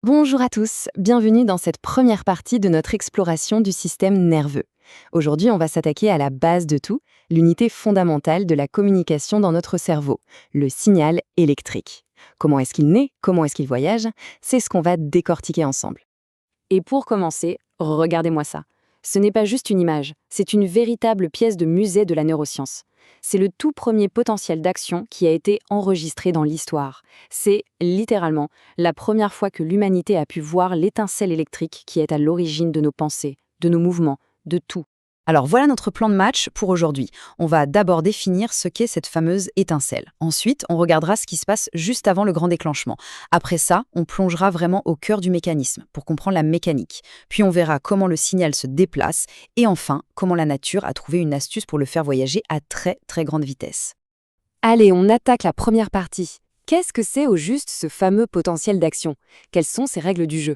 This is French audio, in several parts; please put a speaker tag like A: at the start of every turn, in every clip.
A: Bonjour à tous, bienvenue dans cette première partie de notre exploration du système nerveux. Aujourd'hui, on va s'attaquer à la base de tout, l'unité fondamentale de la communication dans notre cerveau, le signal électrique. Comment est-ce qu'il naît? Comment est-ce qu'il voyage? C'est ce qu'on va décortiquer ensemble. Et pour commencer, regardez-moi ça. Ce n'est pas juste une image, c'est une véritable pièce de musée de la neuroscience. C'est le tout premier potentiel d'action qui a été enregistré dans l'histoire. C'est, littéralement, la première fois que l'humanité a pu voir l'étincelle électrique qui est à l'origine de nos pensées, de nos mouvements, de tout.
B: Alors voilà notre plan de match pour aujourd'hui. On va d'abord définir ce qu'est cette fameuse étincelle. Ensuite, on regardera ce qui se passe juste avant le grand déclenchement. Après ça, on plongera vraiment au cœur du mécanisme pour comprendre la mécanique. Puis on verra comment le signal se déplace et enfin, comment la nature a trouvé une astuce pour le faire voyager à très très grande vitesse.
A: Allez, on attaque la première partie. Qu'est-ce que c'est au juste ce fameux potentiel d'action? Quelles sont ces règles du jeu?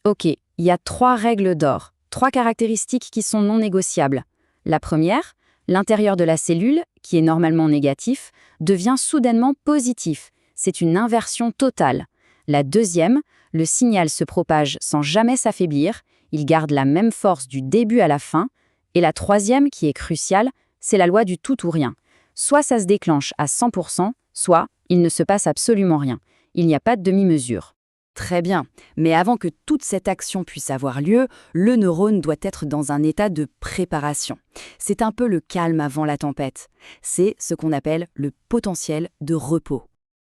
A: Ok, il y a 3 règles d'or. 3 caractéristiques qui sont non négociables. La première, l'intérieur de la cellule, qui est normalement négatif, devient soudainement positif. C'est une inversion totale. La deuxième, le signal se propage sans jamais s'affaiblir, il garde la même force du début à la fin. Et la troisième, qui est cruciale, c'est la loi du tout ou rien. Soit ça se déclenche à 100%, soit il ne se passe absolument rien. Il n'y a pas de demi-mesure.
B: Très bien, mais avant que toute cette action puisse avoir lieu, le neurone doit être dans un état de préparation. C'est un peu le calme avant la tempête. C'est ce qu'on appelle le potentiel de repos.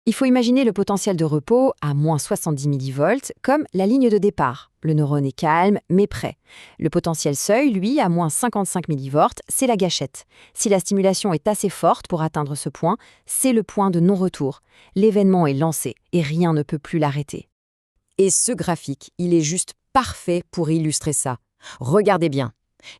A: Il faut imaginer le potentiel de repos à moins 70 millivolts comme la ligne de départ. Le neurone est calme, mais prêt. Le potentiel seuil, lui, à moins 55 millivolts, c'est la gâchette. Si la stimulation est assez forte pour atteindre ce point, c'est le point de non-retour. L'événement est lancé et rien ne peut plus l'arrêter.
B: Et ce graphique, il est juste parfait pour illustrer ça. Regardez bien.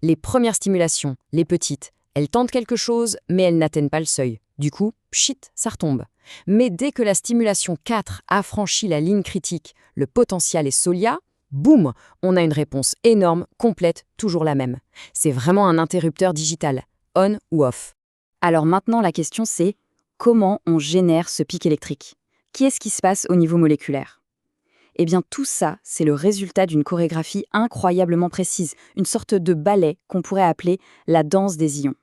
B: Les premières stimulations, les petites, elles tentent quelque chose, mais elles n'atteignent pas le seuil. Du coup, pchit, ça retombe. Mais dès que la stimulation 4 a franchi la ligne critique, le potentiel est solia, boum, on a une réponse énorme, complète, toujours la même. C'est vraiment un interrupteur digital, on ou off.
A: Alors maintenant, la question c'est, comment on génère ce pic électrique? Qu'est-ce qui se passe au niveau moléculaire? Eh bien tout ça, c'est le résultat d'une chorégraphie incroyablement précise, une sorte de ballet qu'on pourrait appeler la danse des ions.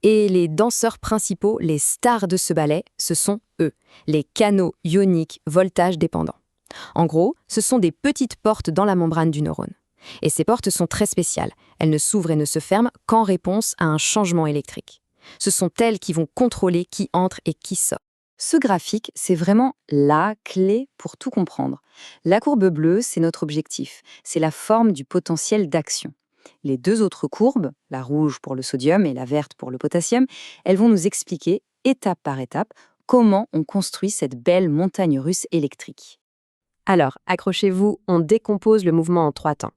A: Et les danseurs principaux, les stars de ce ballet, ce sont eux, les canaux ioniques voltage dépendants. En gros, ce sont des petites portes dans la membrane du neurone. Et ces portes sont très spéciales, elles ne s'ouvrent et ne se ferment qu'en réponse à un changement électrique. Ce sont elles qui vont contrôler qui entre et qui sort. Ce graphique, c'est vraiment la clé pour tout comprendre. La courbe bleue, c'est notre objectif. C'est la forme du potentiel d'action. Les 2 autres courbes, la rouge pour le sodium et la verte pour le potassium, elles vont nous expliquer, étape par étape, comment on construit cette belle montagne russe électrique. Alors, accrochez-vous, on décompose le mouvement en 3 temps.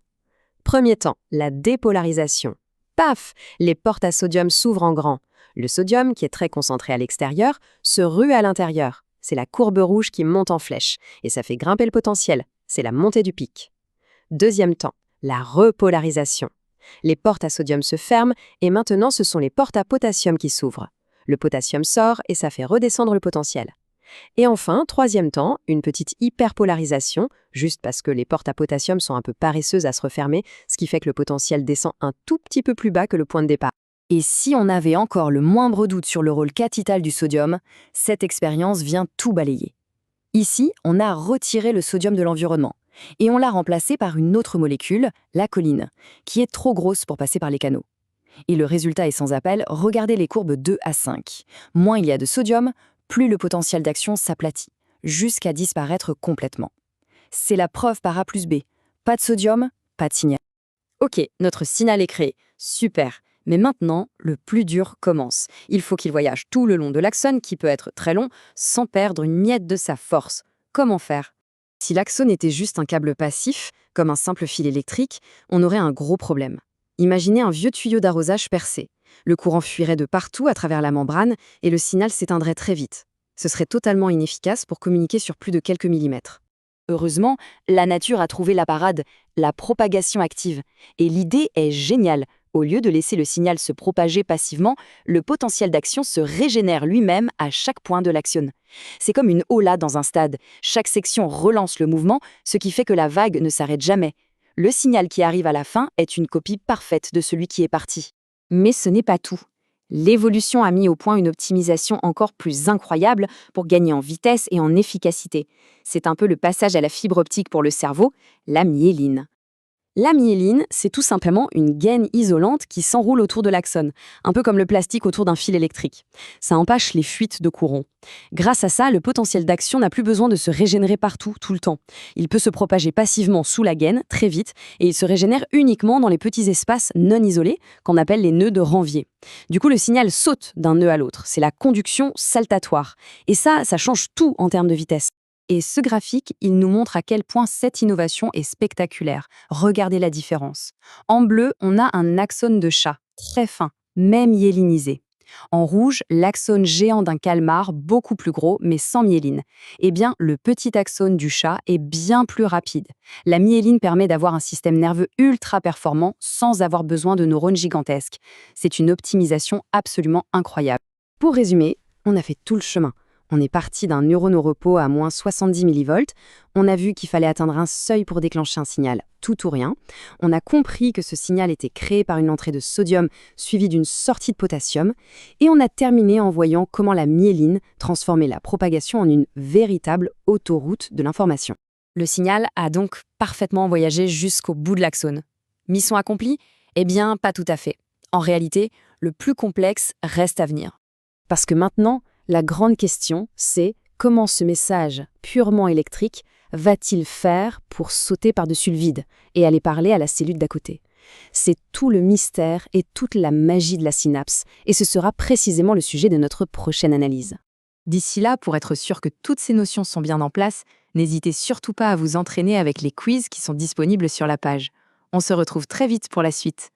A: Premier temps, la dépolarisation. Paf! Les portes à sodium s'ouvrent en grand. Le sodium, qui est très concentré à l'extérieur, se rue à l'intérieur. C'est la courbe rouge qui monte en flèche, et ça fait grimper le potentiel. C'est la montée du pic. Deuxième temps, la repolarisation. Les portes à sodium se ferment, et maintenant ce sont les portes à potassium qui s'ouvrent. Le potassium sort, et ça fait redescendre le potentiel. Et enfin, troisième temps, une petite hyperpolarisation, juste parce que les portes à potassium sont un peu paresseuses à se refermer, ce qui fait que le potentiel descend un tout petit peu plus bas que le point de départ. Et si on avait encore le moindre doute sur le rôle capital du sodium, cette expérience vient tout balayer. Ici, on a retiré le sodium de l'environnement et on l'a remplacé par une autre molécule, la choline, qui est trop grosse pour passer par les canaux. Et le résultat est sans appel, regardez les courbes 2 à 5. Moins il y a de sodium, plus le potentiel d'action s'aplatit, jusqu'à disparaître complètement. C'est la preuve par A plus B. Pas de sodium, pas de signal. Ok, notre signal est créé. Super. Mais maintenant, le plus dur commence. Il faut qu'il voyage tout le long de l'axone, qui peut être très long, sans perdre une miette de sa force. Comment faire? Si l'axone était juste un câble passif, comme un simple fil électrique, on aurait un gros problème. Imaginez un vieux tuyau d'arrosage percé. Le courant fuirait de partout à travers la membrane et le signal s'éteindrait très vite. Ce serait totalement inefficace pour communiquer sur plus de quelques millimètres. Heureusement, la nature a trouvé la parade, la propagation active. Et l'idée est géniale. Au lieu de laisser le signal se propager passivement, le potentiel d'action se régénère lui-même à chaque point de l'axone. C'est comme une ola dans un stade. Chaque section relance le mouvement, ce qui fait que la vague ne s'arrête jamais. Le signal qui arrive à la fin est une copie parfaite de celui qui est parti. Mais ce n'est pas tout. L'évolution a mis au point une optimisation encore plus incroyable pour gagner en vitesse et en efficacité. C'est un peu le passage à la fibre optique pour le cerveau, la myéline. La myéline, c'est tout simplement une gaine isolante qui s'enroule autour de l'axone, un peu comme le plastique autour d'un fil électrique. Ça empêche les fuites de courant. Grâce à ça, le potentiel d'action n'a plus besoin de se régénérer partout, tout le temps. Il peut se propager passivement sous la gaine, très vite, et il se régénère uniquement dans les petits espaces non isolés, qu'on appelle les nœuds de Ranvier. Du coup, le signal saute d'un nœud à l'autre. C'est la conduction saltatoire. Et ça change tout en termes de vitesse. Et ce graphique, il nous montre à quel point cette innovation est spectaculaire. Regardez la différence. En bleu, on a un axone de chat, très fin, même myélinisé. En rouge, l'axone géant d'un calmar, beaucoup plus gros, mais sans myéline. Eh bien, le petit axone du chat est bien plus rapide. La myéline permet d'avoir un système nerveux ultra performant sans avoir besoin de neurones gigantesques. C'est une optimisation absolument incroyable. Pour résumer, on a fait tout le chemin. On est parti d'un neurone au repos à moins 70 millivolts. On a vu qu'il fallait atteindre un seuil pour déclencher un signal tout ou rien. On a compris que ce signal était créé par une entrée de sodium suivie d'une sortie de potassium. Et on a terminé en voyant comment la myéline transformait la propagation en une véritable autoroute de l'information. Le signal a donc parfaitement voyagé jusqu'au bout de l'axone. Mission accomplie? Eh bien, pas tout à fait. En réalité, le plus complexe reste à venir. Parce que maintenant, la grande question, c'est comment ce message purement électrique va-t-il faire pour sauter par-dessus le vide et aller parler à la cellule d'à côté? C'est tout le mystère et toute la magie de la synapse, et ce sera précisément le sujet de notre prochaine analyse. D'ici là, pour être sûr que toutes ces notions sont bien en place, n'hésitez surtout pas à vous entraîner avec les quiz qui sont disponibles sur la page. On se retrouve très vite pour la suite.